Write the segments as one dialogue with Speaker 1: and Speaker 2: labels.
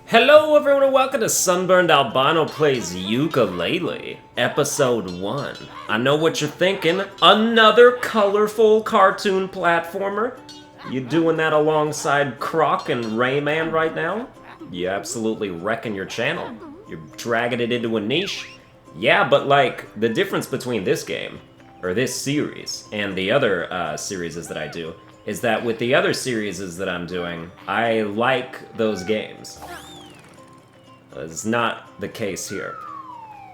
Speaker 1: Hello everyone and welcome to Sunburned Albino Plays Yooka-Laylee, Episode 1. I know what you're thinking, another colorful cartoon platformer? You doing that alongside Croc and Rayman right now? You absolutely wrecking your channel. You're dragging it into a niche. Yeah, but like, the difference between this game, or this series, and the other series that I do, is that with the other series that I'm doing, I like those games. Is not the case here.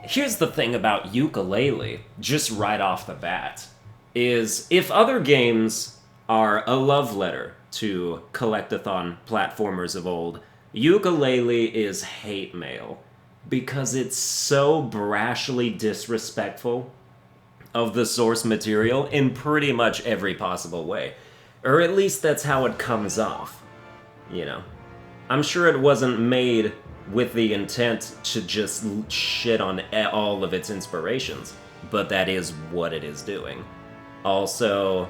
Speaker 1: Here's the thing about Yooka-Laylee, just right off the bat, is if other games are a love letter to collectathon platformers of old, Yooka-Laylee is hate mail, because it's so brashly disrespectful of the source material in pretty much every possible way. Or at least that's how it comes off, you know. I'm sure it wasn't made with the intent to just shit on all of its inspirations, but that is what it is doing. Also,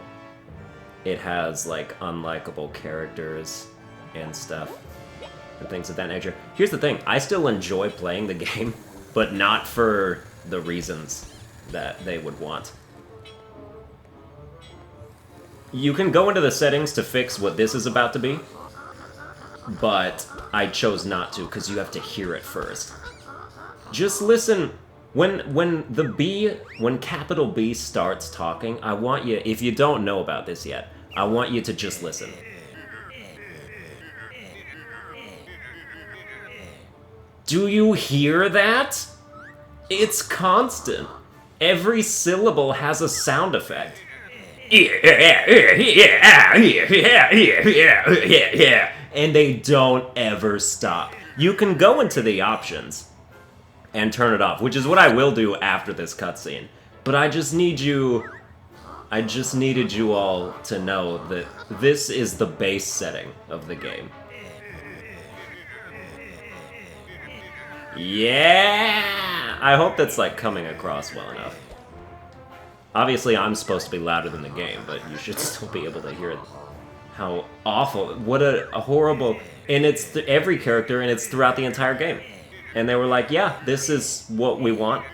Speaker 1: it has, like, unlikable characters and stuff, and things of that nature. Here's the thing, I still enjoy playing the game, but not for the reasons that they would want. You can go into the settings to fix what this is about to be, but I chose not to, because you have to hear it first. Just listen. When capital B starts talking, I want you, if you don't know about this yet, I want you to just listen. Do you hear that? It's constant. Every syllable has a sound effect. And they don't ever stop. You can go into the options and turn it off, which is what I will do after this cutscene. But I just needed you all to know that this is the base setting of the game. Yeah! I hope that's, like, coming across well enough. Obviously, I'm supposed to be louder than the game, but you should still be able to hear it. How awful, what a horrible, and it's every character, and it's throughout the entire game. And they were like, yeah, this is what we want.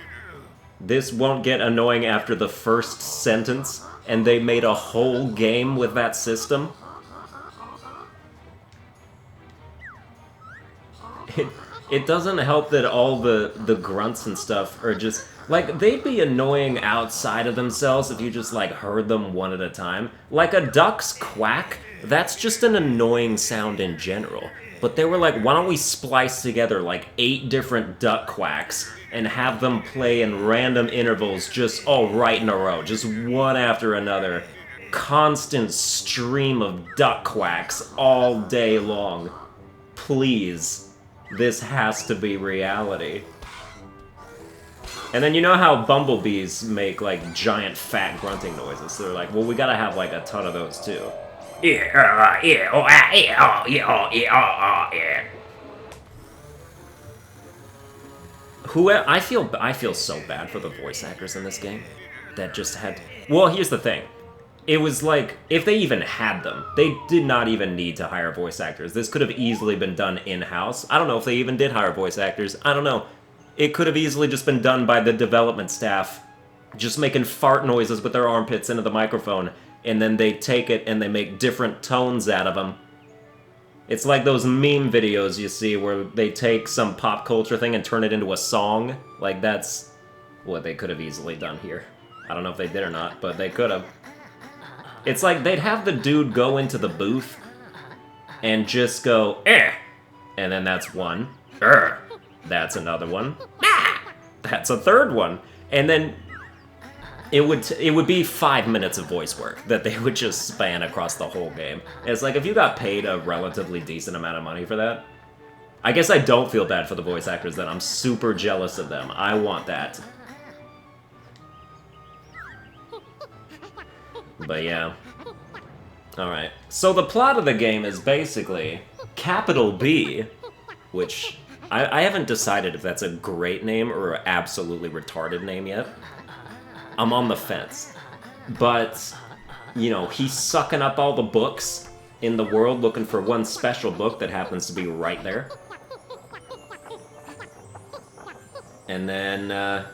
Speaker 1: This won't get annoying after the first sentence, and they made a whole game with that system. It doesn't help that all the grunts and stuff are just, like, they'd be annoying outside of themselves if you just, like, heard them one at a time. Like a duck's quack, that's just an annoying sound in general. But they were like, why don't we splice together, like, 8 different duck quacks and have them play in random intervals just all right in a row, just one after another. Constant stream of duck quacks all day long. Please. This has to be reality. And then you know how bumblebees make, like, giant fat grunting noises? So they're like, well, we gotta have, like, a ton of those, too. I feel so bad for the voice actors in this game that just had... Well, here's the thing. It was like, if they even had them, they did not even need to hire voice actors. This could have easily been done in-house. I don't know if they even did hire voice actors. I don't know. It could have easily just been done by the development staff, just making fart noises with their armpits into the microphone, and then they take it and they make different tones out of them. It's like those meme videos you see where they take some pop culture thing and turn it into a song. Like, that's what they could have easily done here. I don't know if they did or not, but they could have. It's like they'd have the dude go into the booth and just go, eh, and then that's one, that's another one, that's a third one, and then it would be 5 minutes of voice work that they would just span across the whole game. And it's like, if you got paid a relatively decent amount of money for that, I guess I don't feel bad for the voice actors then. I'm super jealous of them. I want that. But yeah. Alright. So the plot of the game is basically capital B, which I haven't decided if that's a great name or an absolutely retarded name yet. I'm on the fence. But, you know, he's sucking up all the books in the world looking for one special book that happens to be right there. And then,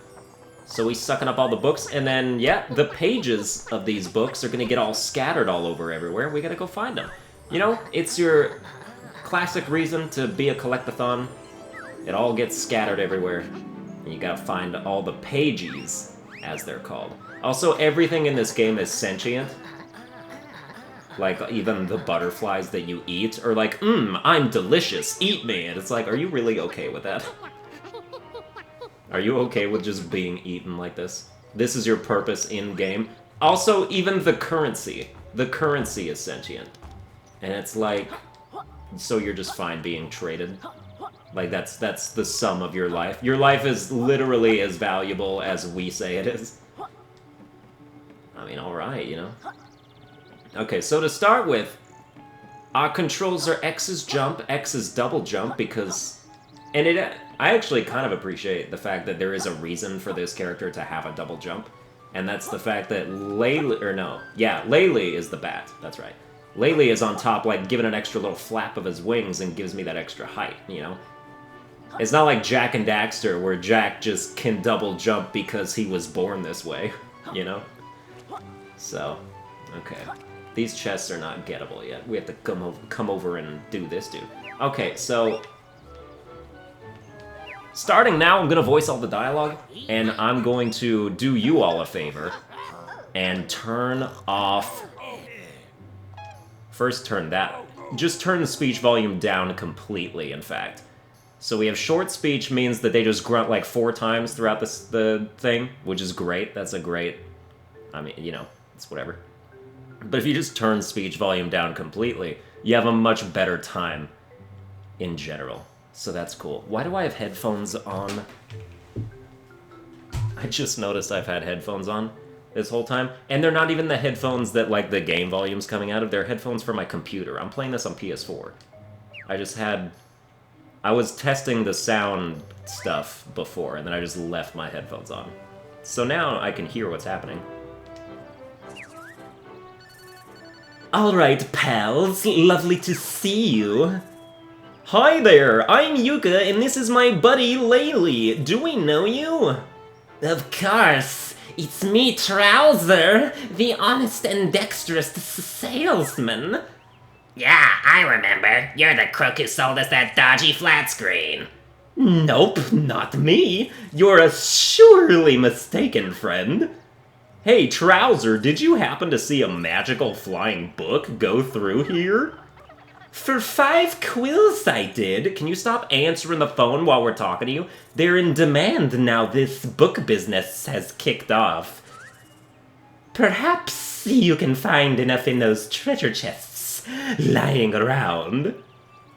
Speaker 1: so he's sucking up all the books, and then, yeah, the pages of these books are gonna get all scattered all over everywhere. We gotta go find them. You know, it's your classic reason to be a collectathon. It all gets scattered everywhere. And you gotta find all the pages, as they're called. Also, everything in this game is sentient. Like, even the butterflies that you eat are like, I'm delicious, eat me. And it's like, are you really okay with that? Are you okay with just being eaten like this? This is your purpose in-game. Also, even the currency. The currency is sentient. And it's like, so you're just fine being traded. Like, that's the sum of your life. Your life is literally as valuable as we say it is. I mean, alright, you know? Okay, so to start with, our controls are X is jump, X is double jump, because... And I actually kind of appreciate the fact that there is a reason for this character to have a double jump. And that's the fact that Laylee is the bat, that's right. Laylee is on top, like, giving an extra little flap of his wings and gives me that extra height, you know? It's not like Jack and Daxter, where Jack just can double jump because he was born this way, you know? So, okay. These chests are not gettable yet. We have to come over and do this, dude. Okay, so... Starting now, I'm gonna voice all the dialogue, and I'm going to do you all a favor and turn off... First, turn that... Just turn the speech volume down completely, in fact. So we have short speech means that they just grunt like 4 times throughout the thing, which is great. That's a great... I mean, you know, it's whatever. But if you just turn speech volume down completely, you have a much better time in general. So that's cool. Why do I have headphones on? I just noticed I've had headphones on this whole time. And they're not even the headphones that, like, the game volume's coming out of. They're headphones for my computer. I'm playing this on PS4. I was testing the sound stuff before, and then I just left my headphones on. So now I can hear what's happening. Alright, pals. Lovely to see you. Hi there, I'm Yooka, and this is my buddy Laylee. Do we know you? Of course. It's me, Trouser, the honest and dexterous salesman.
Speaker 2: Yeah, I remember. You're the crook who sold us that dodgy flat screen.
Speaker 1: Nope, not me. You're a surely mistaken friend. Hey, Trouser, did you happen to see a magical flying book go through here? For 5 quills I did. Can you stop answering the phone while we're talking to you? They're in demand now this book business has kicked off. Perhaps you can find enough in those treasure chests lying around.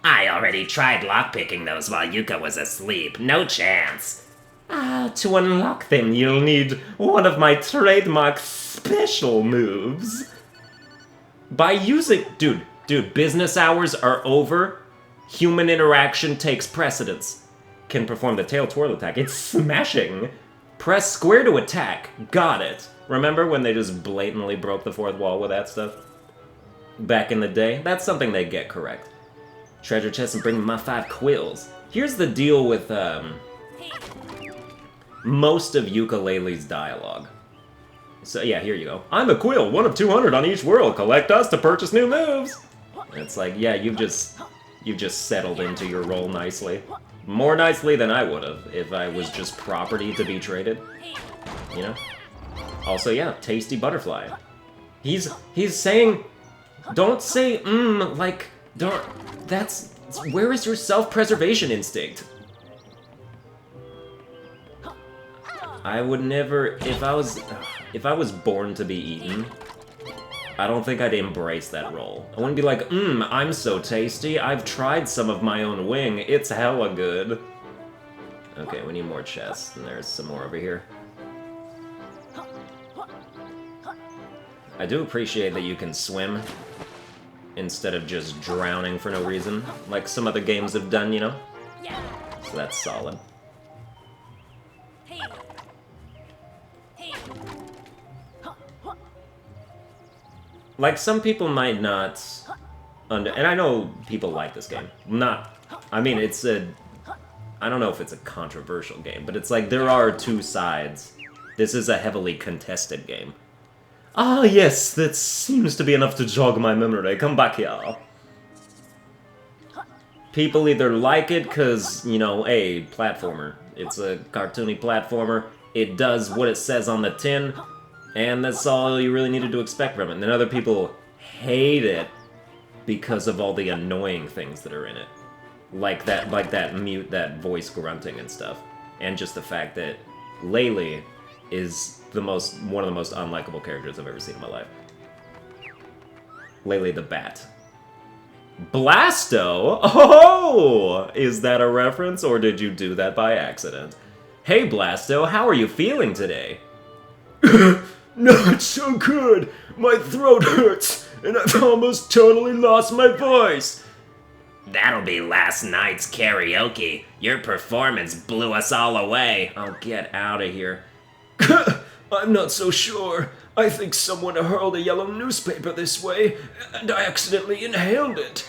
Speaker 2: I already tried lockpicking those while Yooka was asleep. No chance.
Speaker 1: To unlock them, you'll need one of my trademark special moves. By using... Dude, business hours are over. Human interaction takes precedence. Can perform the tail twirl attack. It's smashing. Press square to attack. Got it. Remember when they just blatantly broke the fourth wall with that stuff? Back in the day? That's something they get correct. Treasure chest and bring me my 5 quills. Here's the deal with, most of Yooka-Laylee's dialogue. So yeah, here you go. I'm a quill, 1 of 200 on each world. Collect us to purchase new moves. And it's like, yeah, you've just settled into your role nicely. More nicely than I would have if I was just property to be traded. You know? Also, yeah, tasty butterfly. He's saying, don't say, like, don't, that's, where is your self-preservation instinct? I would never, if I was born to be eaten, I don't think I'd embrace that role. I wouldn't be like, I'm so tasty, I've tried some of my own wing, it's hella good. Okay, we need more chests, and there's some more over here. I do appreciate that you can swim, instead of just drowning for no reason, like some other games have done, you know? So that's solid. Like, some people might not and I know people like this game. I mean, it's a I don't know if it's a controversial game, but it's like there are two sides. This is a heavily contested game. Ah, yes, that seems to be enough to jog my memory. Come back here. People either like it because, you know, a platformer. It's a cartoony platformer. It does what it says on the tin, and that's all you really needed to expect from it. And then other people hate it because of all the annoying things that are in it. Like that mute, that voice grunting and stuff. And just the fact that Laylee is one of the most unlikable characters I've ever seen in my life. Laylee the Bat. Blasto? Oh! Is that a reference, or did you do that by accident? Hey Blasto, how are you feeling today? Not so good! My throat hurts, and I've almost totally lost my voice!
Speaker 2: That'll be last night's karaoke. Your performance blew us all away.
Speaker 1: I'll get out of here.
Speaker 3: I'm not so sure. I think someone hurled a yellow newspaper this way, and I accidentally inhaled it.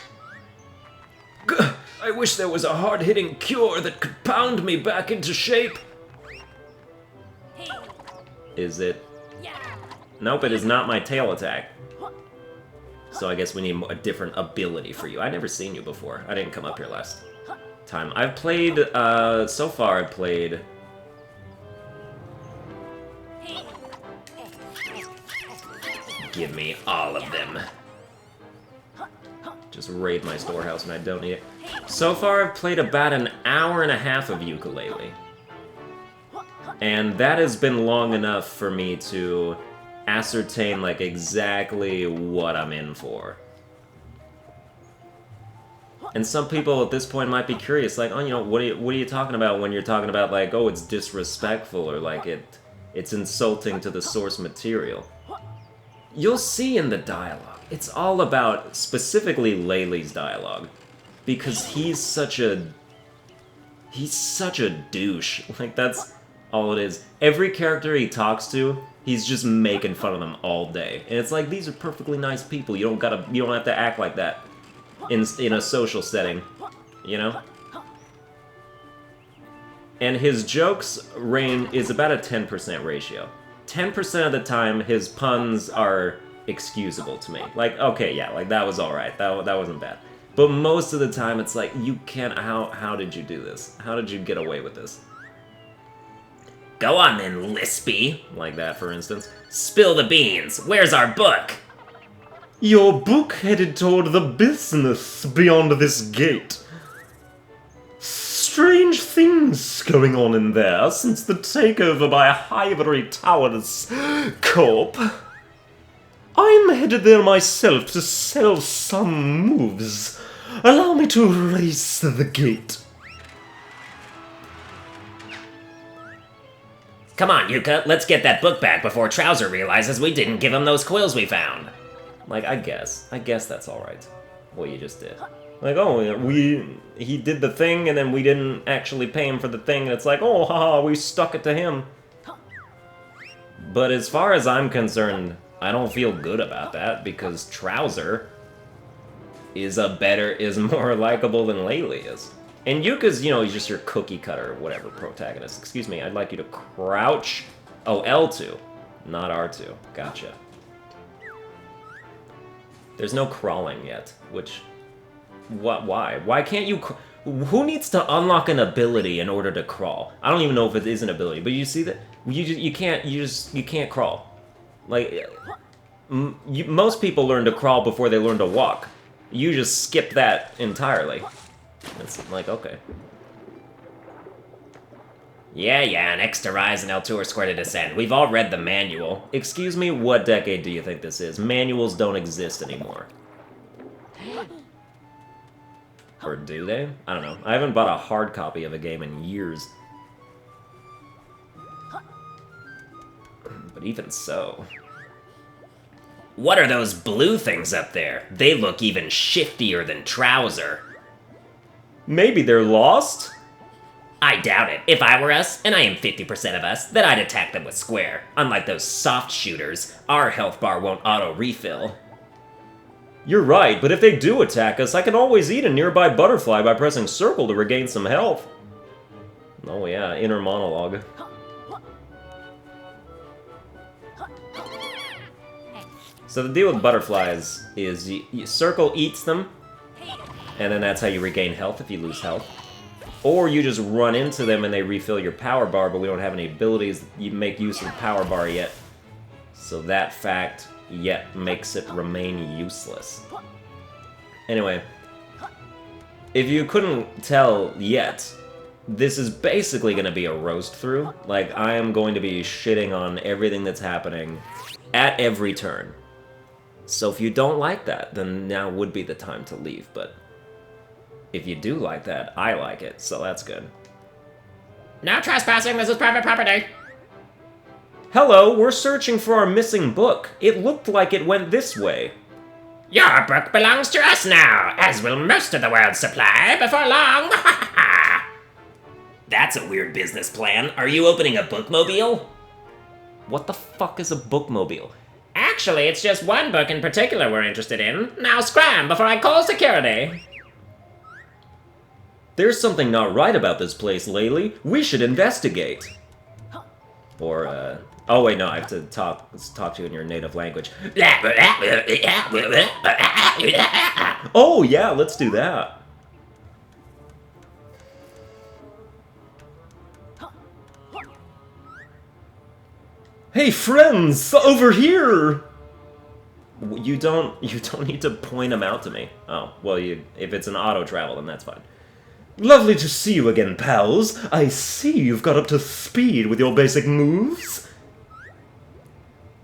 Speaker 3: I wish there was a hard-hitting cure that could pound me back into shape.
Speaker 1: Is it? Nope, it is not my tail attack. So I guess we need a different ability for you. I've never seen you before. I didn't come up here last time. I've played, so far I've played... Give me all of them. Just raid my storehouse when I don't need it. So far I've played about an hour and a half of Yooka-Laylee. And that has been long enough for me to ascertain, like, exactly what I'm in for. And some people at this point might be curious, like, oh, you know, what are you talking about when you're talking about, like, oh, it's disrespectful, or, like, it's insulting to the source material. You'll see in the dialogue, it's all about, specifically Laylee's dialogue, because he's such a douche. Like, that's all it is. Every character he talks to, he's just making fun of them all day. And it's like, these are perfectly nice people. You don't have to act like that in a social setting, you know? And his jokes range is about a 10% ratio. 10% of the time, his puns are excusable to me. Like, okay, yeah, like, that was alright. That wasn't bad. But most of the time, it's like, you can't... How did you do this? How did you get away with this?
Speaker 2: Go on then, Lispy.
Speaker 1: Like that, for instance.
Speaker 2: Spill the beans. Where's our book?
Speaker 3: Your book headed toward the business beyond this gate. Strange things going on in there since the takeover by Ivory Towers Corp. I'm headed there myself to sell some moves. Allow me to race the gate.
Speaker 2: Come on, Yooka, let's get that book back before Trouser realizes we didn't give him those quills we found.
Speaker 1: Like, I guess that's alright. What you just did. Like, oh, he did the thing, and then we didn't actually pay him for the thing, and it's like, oh, haha, we stuck it to him. But as far as I'm concerned, I don't feel good about that, because Trouser is more likable than Laylee is. And Yuka's, you know, he's just your cookie cutter, whatever, protagonist. Excuse me, I'd like you to crouch. Oh, L2, not R2. Gotcha. There's no crawling yet, which... Why? Why can't you... Who needs to unlock an ability in order to crawl? I don't even know if it is an ability, but you see that... You can't crawl. Like, most people learn to crawl before they learn to walk. You just skip that entirely. It's like, okay.
Speaker 2: Yeah, next to Rise and L2 are square to descend. We've all read the manual.
Speaker 1: Excuse me, what decade do you think this is? Manuals don't exist anymore. Or do they? I don't know. I haven't bought a hard copy of a game in years. But even so...
Speaker 2: What are those blue things up there? They look even shiftier than Trouser.
Speaker 1: Maybe they're lost?
Speaker 2: I doubt it. If I were us, and I am 50% of us, then I'd attack them with square. Unlike those soft shooters, our health bar won't auto-refill.
Speaker 1: You're right, but if they do attack us, I can always eat a nearby butterfly by pressing circle to regain some health. Oh yeah, inner monologue. So the deal with butterflies is Circle eats them, and then that's how you regain health if you lose health. Or you just run into them and they refill your power bar, but we don't have any abilities you make use of the power bar yet. So that fact yet makes it remain useless. Anyway, if you couldn't tell yet, this is basically going to be a roast through. Like, I am going to be shitting on everything that's happening at every turn. So if you don't like that, then now would be the time to leave, but if you do like that, I like it, so that's good.
Speaker 2: No trespassing, this is private property.
Speaker 1: Hello, we're searching for our missing book. It looked like it went this way.
Speaker 2: Your book belongs to us now, as will most of the world's supply before long.
Speaker 4: That's a weird business plan. Are you opening a bookmobile?
Speaker 1: What the fuck is a bookmobile?
Speaker 2: Actually, it's just one book in particular we're interested in. Now scram before I call security.
Speaker 1: There's something not right about this place, Laylee. We should investigate. Or, oh wait, no, I have to talk to you in your native language. Oh yeah, let's do that. Hey friends, over here! You don't need to point them out to me. Oh, well, if it's an auto travel, then that's fine. Lovely to see you again, pals. I see you've got up to speed with your basic moves.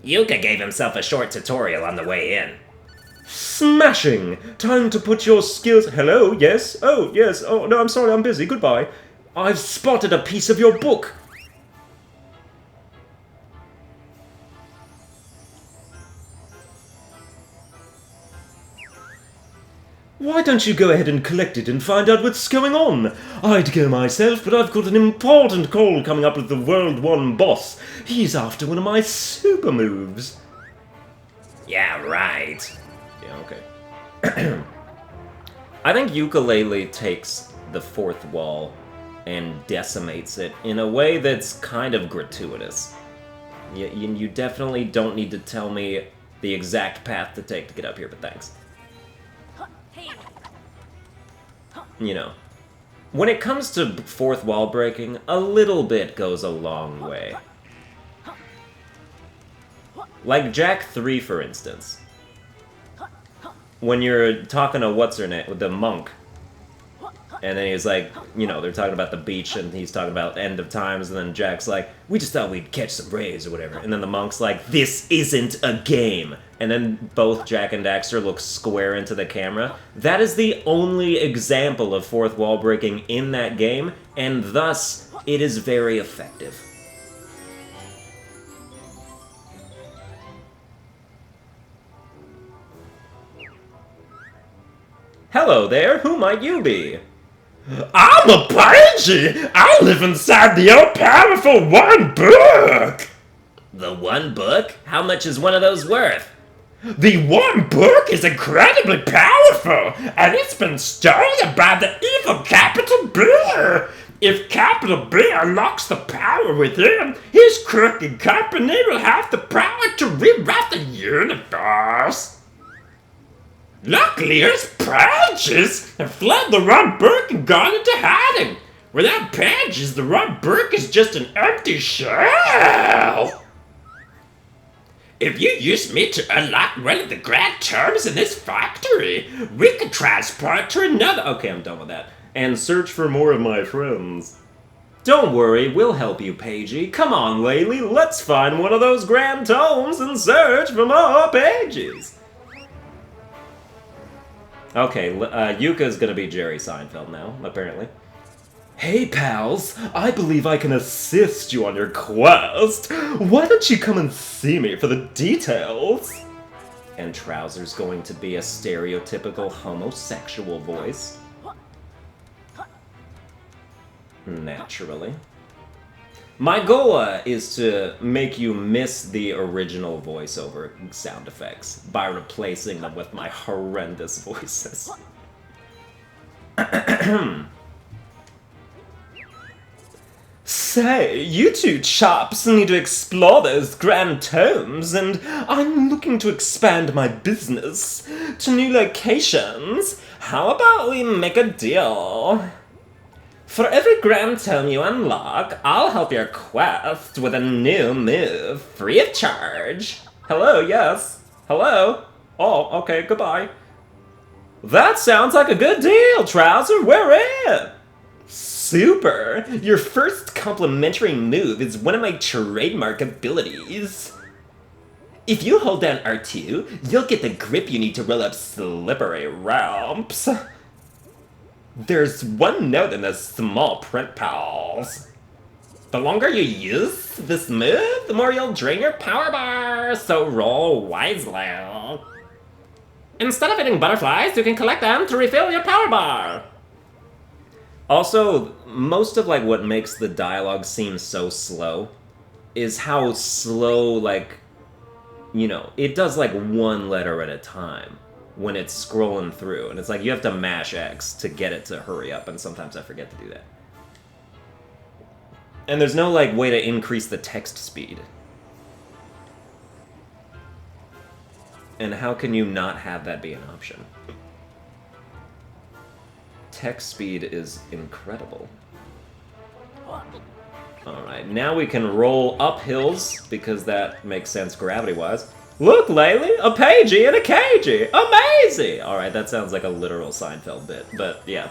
Speaker 4: Yooka gave himself a short tutorial on the way in.
Speaker 1: Smashing! Time to put your skills... Hello? Yes? Oh, yes. Oh, no, I'm sorry, I'm busy. Goodbye. I've spotted a piece of your book. Why don't you go ahead and collect it and find out what's going on? I'd go myself, but I've got an important call coming up with the World 1 boss. He's after one of my super moves.
Speaker 4: Yeah, right.
Speaker 1: Yeah, okay. I think Yooka-Laylee takes the fourth wall and decimates it in a way that's kind of gratuitous. You definitely don't need to tell me the exact path to take to get up here, but thanks. You know, when it comes to fourth wall breaking, a little bit goes a long way. Like Jack 3, for instance. When you're talking to what's-her-name, with the monk, and then he's like, you know, they're talking about the beach, and he's talking about end of times, and then Jack's like, we just thought we'd catch some rays or whatever. And then the monk's like, this isn't a game. And then both Jack and Daxter look square into the camera. That is the only example of fourth wall breaking in that game, and thus, it is very effective. Hello there, who might you be?
Speaker 3: I'm a pagey! I live inside the all-powerful One Book!
Speaker 4: The one book? How much is one of those worth?
Speaker 3: The One Book is incredibly powerful, and it's been stolen by the evil Capital B! If Capital B unlocks the power within, his crooked company will have the power to rewrite the universe! Luckily, his pages have fled the One Book and gone into hiding. Without pages, the One Book is just an empty shell. If you use me to unlock one of the grand terms in this factory, we could transport to another...
Speaker 1: Okay, I'm done with that.
Speaker 3: And search for more of my friends.
Speaker 1: Don't worry, we'll help you, Pagey. Come on, Laylee, let's find one of those grand tomes and search for more pages. Okay, Yuka's gonna be Jerry Seinfeld now, apparently.
Speaker 3: Hey pals, I believe I can assist you on your quest. Why don't you come and see me for the details?
Speaker 1: And Trouser's going to be a stereotypical homosexual voice. Naturally. My goal is to make you miss the original voiceover sound effects by replacing them with my horrendous voices.
Speaker 3: say, you two chops need to explore those grand tomes, and I'm looking to expand my business to new locations. How about we make a deal? For every grand tome you unlock, I'll help your quest with a new move, free of charge. Hello, yes. Hello? Oh, okay, goodbye. That sounds like a good deal, Trouser. We're in. Super! Your first complimentary move is one of my trademark abilities. If you hold down R2, you'll get the grip you need to roll up slippery ramps. There's one note in the small print, pals. The longer you use this move, the more you'll drain your power bar, so roll wisely. Instead of hitting butterflies, you can collect them to refill your power bar. Also, most of like what makes the dialogue seem so slow is how slow, like, you know, it does like one letter at a time when it's scrolling through, and it's like you have to mash X to get it to hurry up, and sometimes I forget to do that. And there's no like way to increase the text speed. And how can you not have that be an option? Text speed is incredible. Alright, now we can roll up hills, because that makes sense gravity-wise. Look, Laylee! A pagey and a cagey! Amazing! Alright, that sounds like a literal Seinfeld bit, but yeah.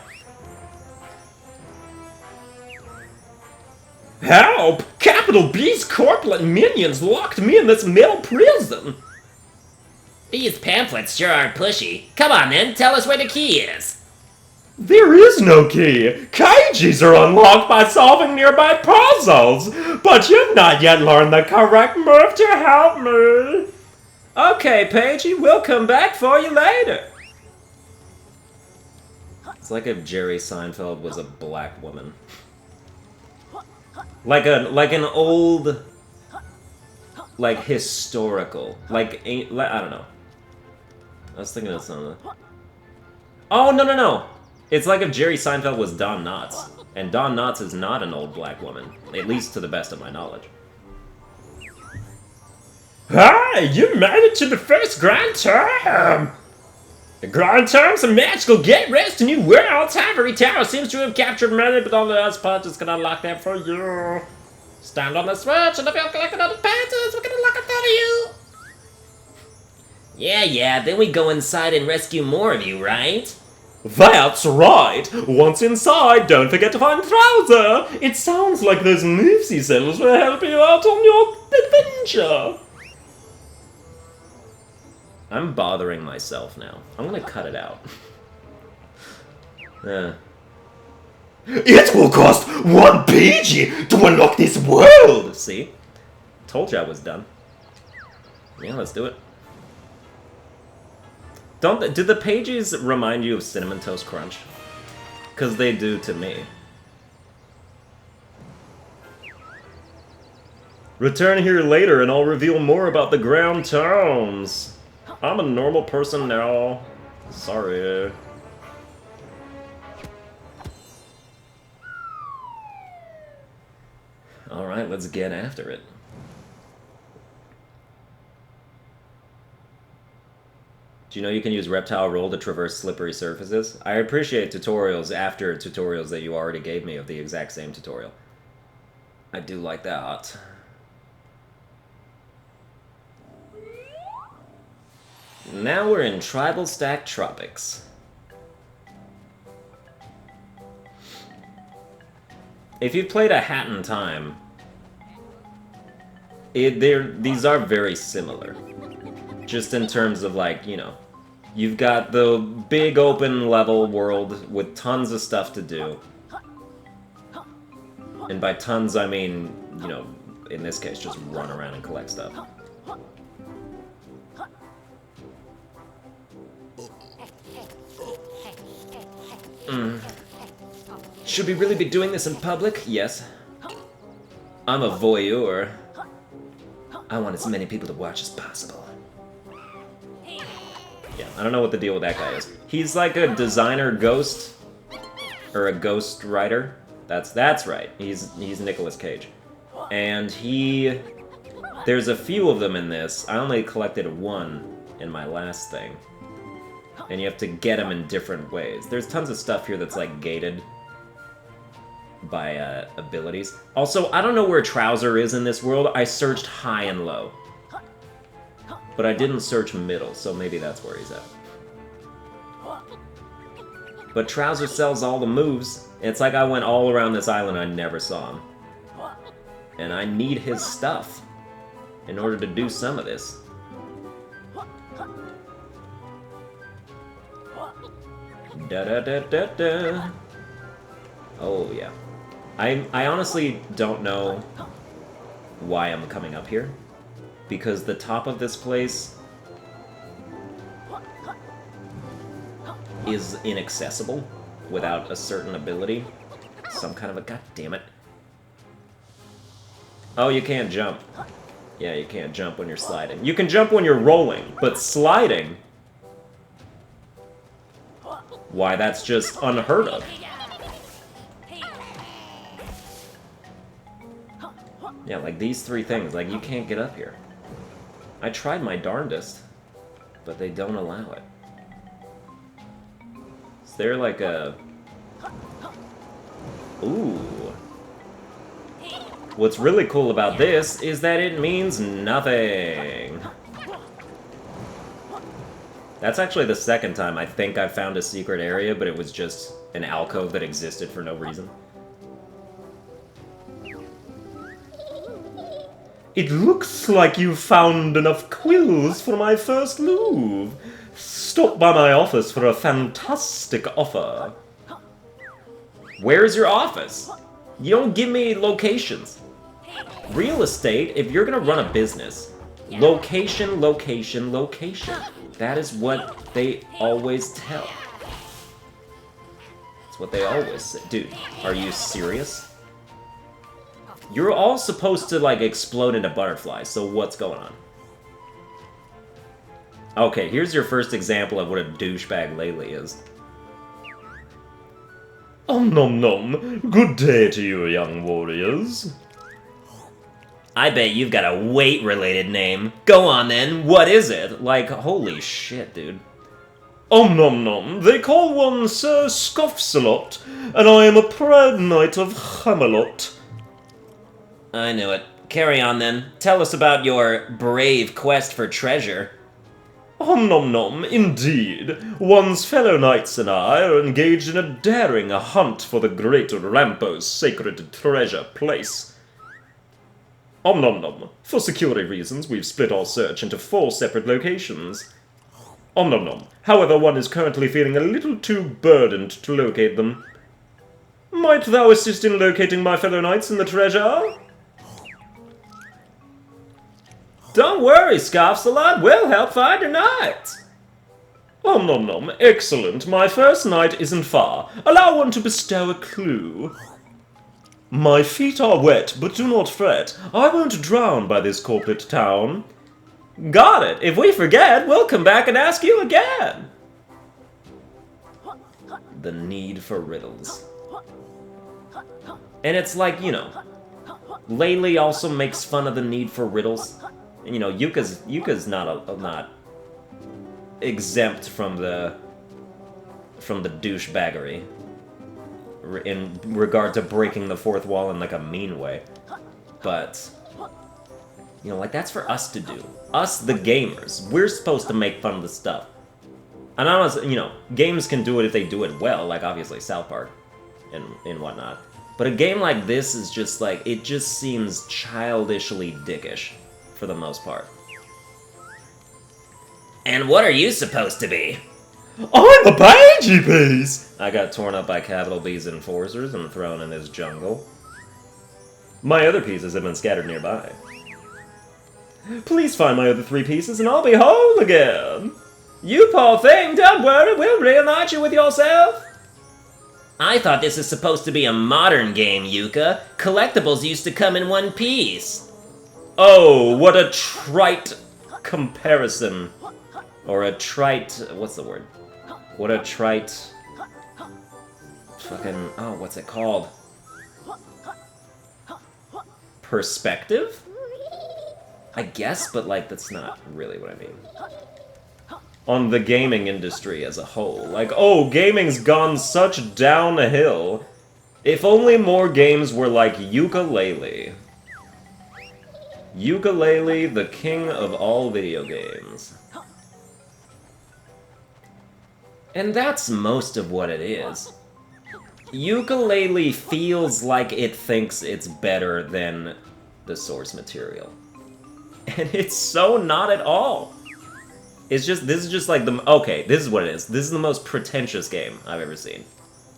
Speaker 3: Help! Capital B's corpulent minions locked me in this metal prison!
Speaker 2: These pamphlets sure are pushy. Come on then, tell us where the key is.
Speaker 3: There is no key! Cages are unlocked by solving nearby puzzles! But you've not yet learned the correct move to help me!
Speaker 1: Okay, Paigey, we'll come back for you later. It's like if Jerry Seinfeld was a black woman. Like an old, like historical, like I don't know. I was thinking of something. Oh no! It's like if Jerry Seinfeld was Don Knotts, and Don Knotts is not an old black woman, at least to the best of my knowledge.
Speaker 3: Hi! You made it to the first grand term!
Speaker 1: The grand term's a magical get rest in new world. Ivory Tower seems to have captured many, but only us punches can unlock them for you. Stand on the switch, and if you're collecting other panties, we can unlock it for you.
Speaker 2: Yeah, then we go inside and rescue more of you, right?
Speaker 3: That's right! Once inside, don't forget to find Trouser! It sounds like those moves he sells will help you out on your adventure!
Speaker 1: I'm bothering myself now. I'm gonna cut it out.
Speaker 3: It will cost 1 PG to unlock this world!
Speaker 1: See? Told you I was done. Yeah, let's do it. Do the pages remind you of Cinnamon Toast Crunch? Because they do to me.
Speaker 3: Return here later and I'll reveal more about the ground towns. I'm a normal person now. Sorry.
Speaker 1: Alright, let's get after it. Do you know you can use Reptile Roll to traverse slippery surfaces? I appreciate tutorials after tutorials that you already gave me of the exact same tutorial. I do like that. Now we're in Tribal Stack Tropics. If you've played A Hat in Time, these are very similar. Just in terms of, like, you know, you've got the big open level world with tons of stuff to do. And by tons, I mean, you know, in this case, just run around and collect stuff. Should we really be doing this in public? Yes. I'm a voyeur. I want as many people to watch as possible. Yeah, I don't know what the deal with that guy is. He's like a designer ghost, or a ghost writer, That's right. He's Nicolas Cage. And there's a few of them in this. I only collected one in my last thing. And you have to get them in different ways. There's tons of stuff here that's, like, gated by abilities. Also, I don't know where Trouser is in this world. I searched high and low. But I didn't search middle, so maybe that's where he's at. But Trouser sells all the moves. It's like I went all around this island, I never saw him. And I need his stuff in order to do some of this. Da-da-da-da-da. Oh, yeah. I honestly don't know why I'm coming up here. Because the top of this place is inaccessible without a certain ability. Some kind of a... God damn it. Oh, you can't jump. Yeah, you can't jump when you're sliding. You can jump when you're rolling, but sliding... Why, that's just unheard of. Yeah, like these three things, like you can't get up here. I tried my darndest, but they don't allow it. Is there like a... Ooh. What's really cool about this is that it means nothing. That's actually the second time I think I found a secret area, but it was just an alcove that existed for no reason.
Speaker 3: It looks like you found enough quills for my first move. Stop by my office for a fantastic offer.
Speaker 1: Where's your office? You don't give me locations. Real estate, if you're gonna run a business, location, location, location. That is what they always tell. That's what they always say. Dude, are you serious? You're all supposed to, like, explode into butterflies, so what's going on? Okay, here's your first example of what a douchebag Laylee is.
Speaker 3: Nom nom. Good day to you, young warriors.
Speaker 2: I bet you've got a weight-related name. Go on, then. What is it?
Speaker 1: Like, holy shit, dude.
Speaker 3: Nom nom. They call one Sir Scoffsalot, and I am a proud knight of Hamelot.
Speaker 2: I knew it. Carry on, then. Tell us about your brave quest for treasure.
Speaker 3: Nom nom, indeed. One's fellow knights and I are engaged in a daring hunt for the great Rampo's sacred treasure place. Nom nom. For security reasons, we've split our search into 4 separate locations. Nom nom. However, one is currently feeling a little too burdened to locate them. Might thou assist in locating my fellow knights and the treasure?
Speaker 1: Don't worry, Scoffsalot, we'll help find your knights.
Speaker 3: Nom nom. Excellent. My first knight isn't far. Allow one to bestow a clue. My feet are wet, but do not fret. I won't drown by this corporate town.
Speaker 1: Got it. If we forget, we'll come back and ask you again. The need for riddles. And it's like, you know, Laylee also makes fun of the need for riddles. And, you know, Yuka's not exempt from the douchebaggery in regard to breaking the fourth wall in like a mean way. But, you know, like that's for us to do. Us, the gamers. We're supposed to make fun of the stuff. And honestly, you know, games can do it if they do it well, like obviously South Park and whatnot. But a game like this is just like, it just seems childishly dickish for the most part.
Speaker 2: And what are you supposed to be?
Speaker 3: I'm a baby piece!
Speaker 1: I got torn up by capital B's enforcers and thrown in this jungle.
Speaker 3: My other pieces have been scattered nearby. Please find my other 3 pieces and I'll be whole again!
Speaker 1: You poor thing, don't worry, we'll reunite you with yourself!
Speaker 2: I thought this is supposed to be a modern game, Yuka. Collectibles used to come in one piece.
Speaker 1: Oh, what a trite comparison. Or a trite... what's the word? What a trite... fucking... oh, what's it called? Perspective? I guess, but like, that's not really what I mean. On the gaming industry as a whole. Like, oh, gaming's gone such down a hill. If only more games were like Yooka-Laylee. Yooka-Laylee, the king of all video games. And that's most of what it is. Yooka-Laylee feels like it thinks it's better than the source material. And it's so not at all. It's just, this is just like the, okay, this is what it is. This is the most pretentious game I've ever seen.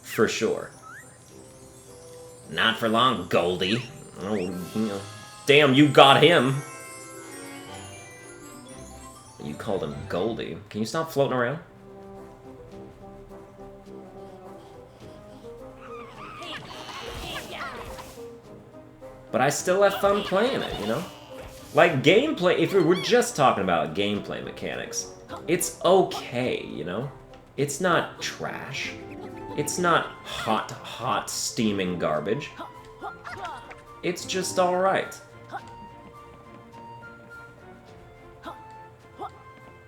Speaker 1: For sure.
Speaker 2: Not for long, Goldie.
Speaker 1: Oh, you know. Damn, you got him. You called him Goldie. Can you stop floating around? But I still have fun playing it, you know? Like, gameplay, if we're just talking about gameplay mechanics, it's okay, you know? It's not trash. It's not hot, steaming garbage. It's just alright.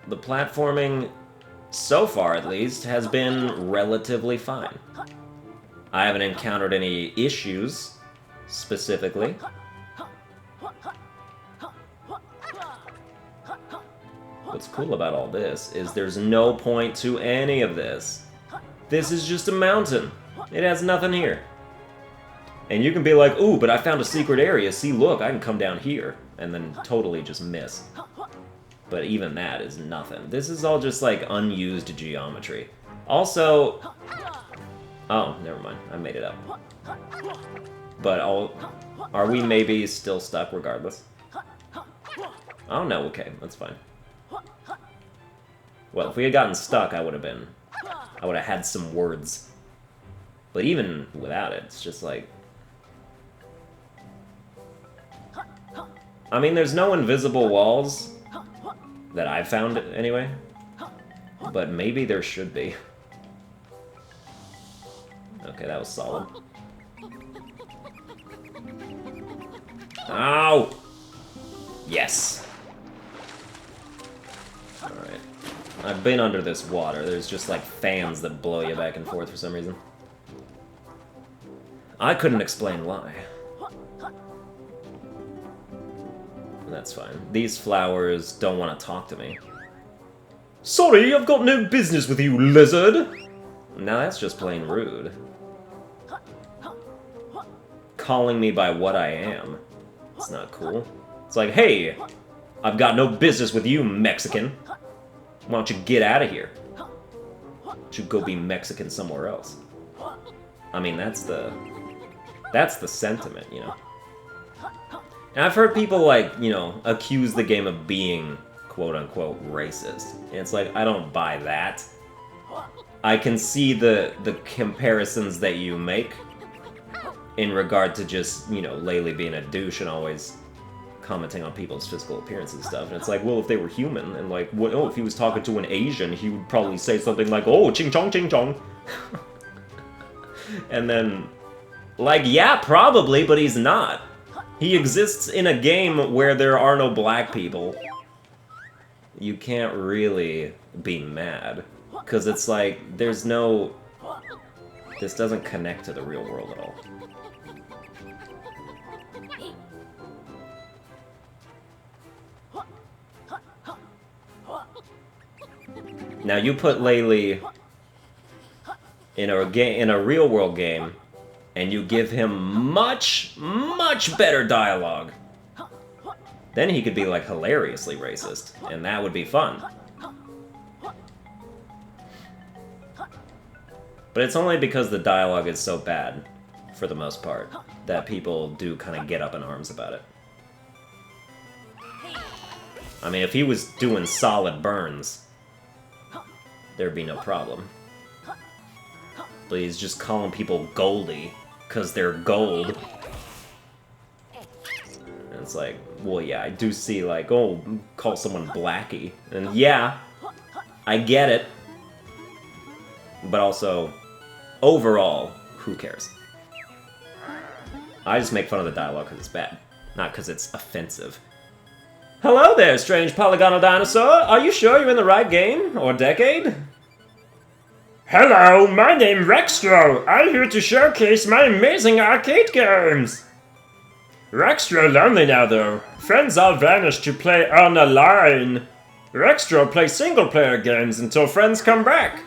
Speaker 1: The platforming, so far at least, has been relatively fine. I haven't encountered any issues, specifically. What's cool about all this is there's no point to any of this. This is just a mountain. It has nothing here. And you can be like, ooh, but I found a secret area. See, look, I can come down here. And then totally just miss. But even that is nothing. This is all just, like, unused geometry. Also... Oh, never mind. I made it up. But are we maybe still stuck regardless? Oh, no, okay. That's fine. Well, if we had gotten stuck, I would have had some words. But even without it, it's just like... I mean, there's no invisible walls that I've found, anyway. But maybe there should be. Okay, that was solid. Ow! Yes. Alright. I've been under this water. There's just, like, fans that blow you back and forth for some reason. I couldn't explain why. That's fine. These flowers don't want to talk to me.
Speaker 3: Sorry, I've got no business with you, lizard!
Speaker 1: Now that's just plain rude. Calling me by what I am. It's not cool. It's like, hey, I've got no business with you, Mexican. Why don't you get out of here? Why don't you go be Mexican somewhere else? I mean, that's the sentiment, you know? And I've heard people, like, you know, accuse the game of being, quote-unquote, racist. And it's like, I don't buy that. I can see the comparisons that you make in regard to just, you know, Laylee being a douche and always commenting on people's physical appearance and stuff. And it's like, well, if they were human, and like, oh, if he was talking to an Asian, he would probably say something like, oh, ching chong, ching chong. And then, like, yeah, probably, but he's not. He exists in a game where there are no black people. You can't really be mad. Because it's like, there's no... This doesn't connect to the real world at all. Now you put Laylee in a real world game, and you give him much, much better dialogue. Then he could be, like, hilariously racist, and that would be fun. But it's only because the dialogue is so bad, for the most part, that people do kind of get up in arms about it. I mean, if he was doing solid burns, there'd be no problem. But he's just calling people Goldie, because they're gold. And it's like, well, yeah, I do see, like, oh, call someone Blackie. And yeah, I get it. But also, overall, who cares? I just make fun of the dialogue because it's bad, not because it's offensive. Hello there, strange polygonal dinosaur. Are you sure you're in the right game or decade?
Speaker 5: Hello, my name's Rextro. I'm here to showcase my amazing arcade games. Rextro lonely now though. Friends all vanished to play on the line. Rextro plays single-player games until friends come back.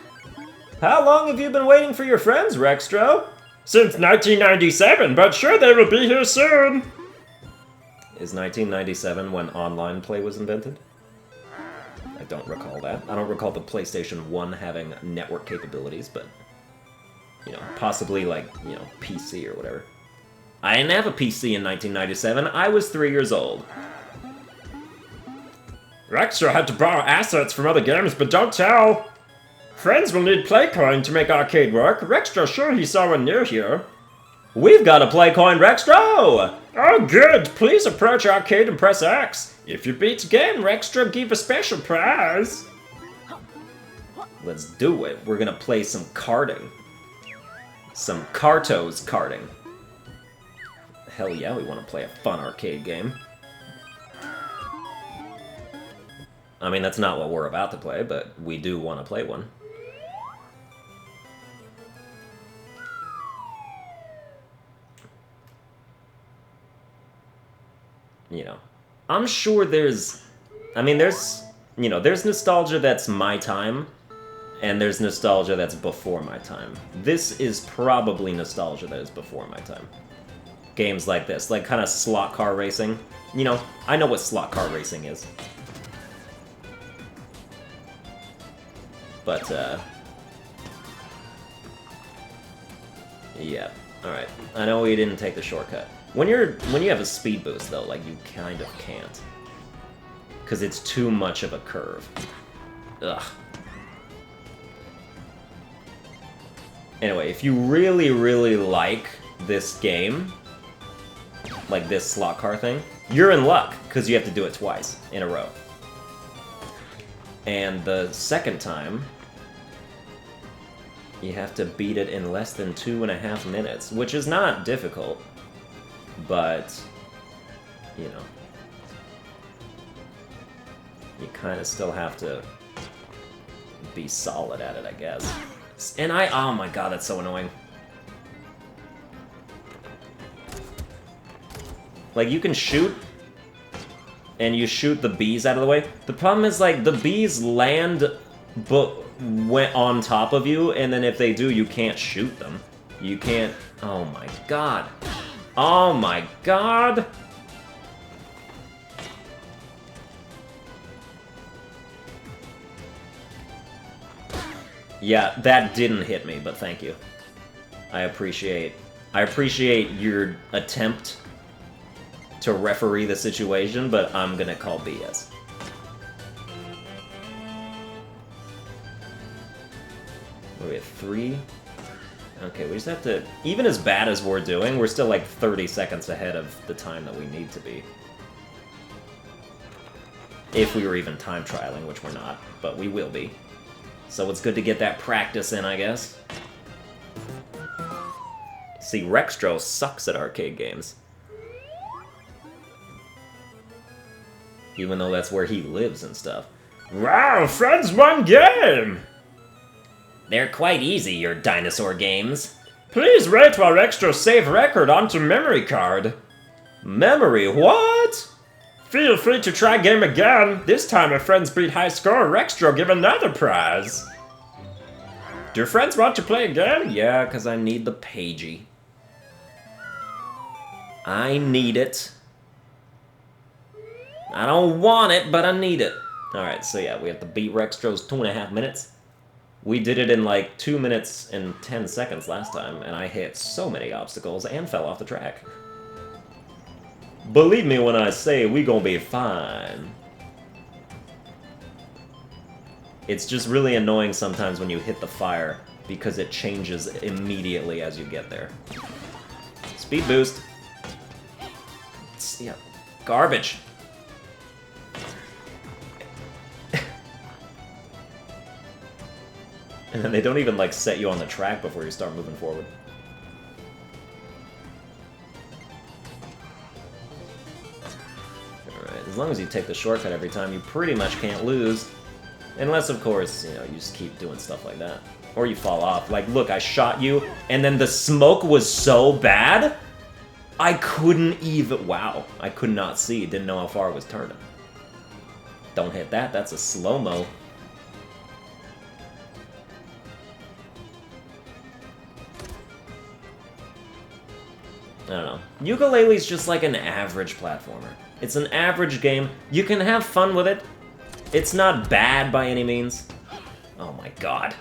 Speaker 1: How long have you been waiting for your friends, Rextro?
Speaker 5: Since 1997, but sure they will be here soon.
Speaker 1: Is 1997 when online play was invented? I don't recall that. I don't recall the PlayStation 1 having network capabilities, but, you know, possibly like, you know, PC or whatever. I didn't have a PC in 1997. I was 3 years old.
Speaker 5: Rextro had to borrow assets from other games, but don't tell. Friends will need Playcoin to make arcade work. Rextro sure he saw one near here.
Speaker 1: We've got a Playcoin, Rextro!
Speaker 5: Oh good, please approach arcade and press X. If you beat the game, Rextro give a special prize.
Speaker 1: Let's do it. We're gonna play some karting. Some Kartos karting. Hell yeah, we want to play a fun arcade game. I mean, that's not what we're about to play, but we do want to play one. You know, I'm sure there's... I mean, there's... You know, there's nostalgia that's my time, and there's nostalgia that's before my time. This is probably nostalgia that is before my time. Games like this, like kind of slot car racing. You know, I know what slot car racing is. But, yeah, alright. I know we didn't take the shortcut. When you have a speed boost, though, like, you kind of can't. Because it's too much of a curve. Ugh. Anyway, if you really, really like this game, like this slot car thing, you're in luck, because you have to do it twice in a row. And the second time, you have to beat it in less than 2.5 minutes, which is not difficult, but, you know, you kind of still have to be solid at it, I guess. And oh my god, that's so annoying. Like, you can shoot, and you shoot the bees out of the way. The problem is, like, the bees land went on top of you, and then if they do, you can't shoot them. You can't... Oh my god. Oh my god! Yeah, that didn't hit me, but thank you. I appreciate your attempt to referee the situation, but I'm gonna call BS. We have 3. Okay, we just have to... Even as bad as we're doing, we're still like 30 seconds ahead of the time that we need to be. If we were even time trialing, which we're not, but we will be. So it's good to get that practice in, I guess. See, Rextro sucks at arcade games. Even though that's where he lives and stuff.
Speaker 5: Wow, friends won game!
Speaker 2: They're quite easy, your dinosaur games.
Speaker 5: Please wait while Rextro save record onto memory card.
Speaker 1: Memory, what?
Speaker 5: Feel free to try game again. This time if friends beat high score, Rextro give another prize. Do friends want to play again?
Speaker 1: Yeah, because I need the pagey. I need it. I don't want it, but I need it. Alright, so yeah, we have to beat Rextro's 2.5 minutes. We did it in like 2 minutes and 10 seconds last time, and I hit so many obstacles and fell off the track. Believe me when I say we gonna be fine. It's just really annoying sometimes when you hit the fire, because it changes immediately as you get there. Speed boost. Yeah, garbage. And then they don't even, like, set you on the track before you start moving forward. As long as you take the shortcut every time, you pretty much can't lose. Unless, of course, you know, you just keep doing stuff like that. Or you fall off. Like, look, I shot you, and then the smoke was so bad, I couldn't even... Wow, I could not see. Didn't know how far it was turning. Don't hit that, that's a slow-mo. I don't know. Yooka-Laylee's just like an average platformer. It's an average game. You can have fun with it. It's not bad by any means. Oh my god.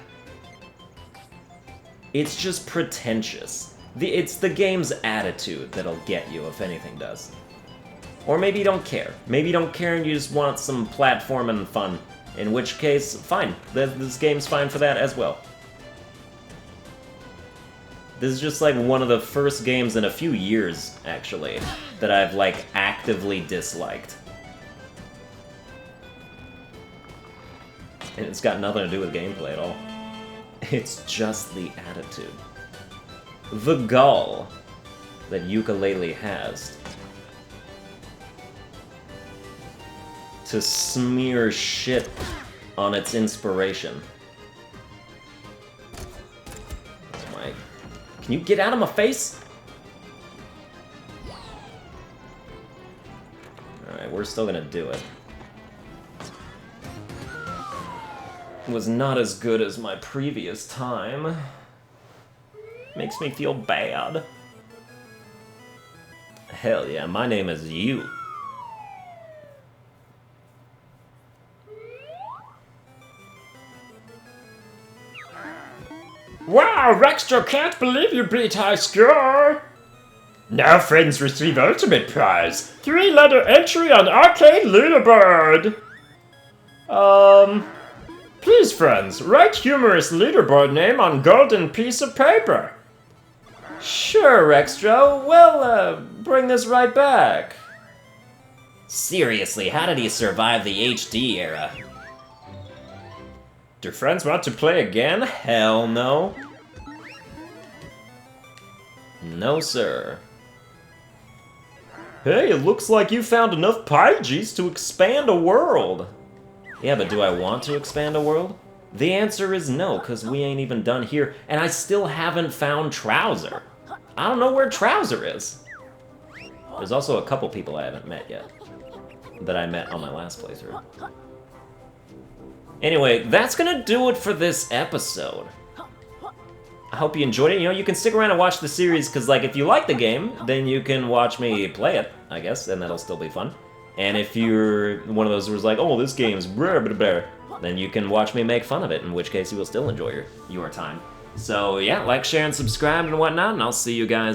Speaker 1: It's just pretentious. It's the game's attitude that'll get you, if anything does. Or maybe you don't care. Maybe you don't care and you just want some platforming fun. In which case, fine. This game's fine for that as well. This is just like one of the first games in a few years, actually, that I've like actively disliked. And it's got nothing to do with gameplay at all. It's just the attitude. The gall that Yooka-Laylee has to smear shit on its inspiration. Oh my... Can you get out of my face? Alright, we're still gonna do it. It was not as good as my previous time. Makes me feel bad. Hell yeah, my name is you.
Speaker 5: Wow, Rextra can't believe you beat high score! Now friends receive ultimate prize. 3-letter entry on arcade leaderboard. Please friends, write humorous leaderboard name on golden piece of paper.
Speaker 1: Sure, Rextra. We'll, bring this right back.
Speaker 2: Seriously, how did he survive the HD era?
Speaker 5: Do friends want to play again?
Speaker 1: Hell no. No, sir.
Speaker 3: Hey, it looks like you found enough Pyges to expand a world.
Speaker 1: Yeah, but do I want to expand a world? The answer is no, because we ain't even done here, and I still haven't found Trouser. I don't know where Trouser is. There's also a couple people I haven't met yet, that I met on my last playthrough. Anyway, that's gonna do it for this episode. I hope you enjoyed it. You know, you can stick around and watch the series, because, like, if you like the game, then you can watch me play it, I guess, and that'll still be fun. And if you're one of those who's like, oh, this game's blah, blah, blah, then you can watch me make fun of it, in which case you will still enjoy your time. So, yeah, like, share, and subscribe and whatnot, and I'll see you guys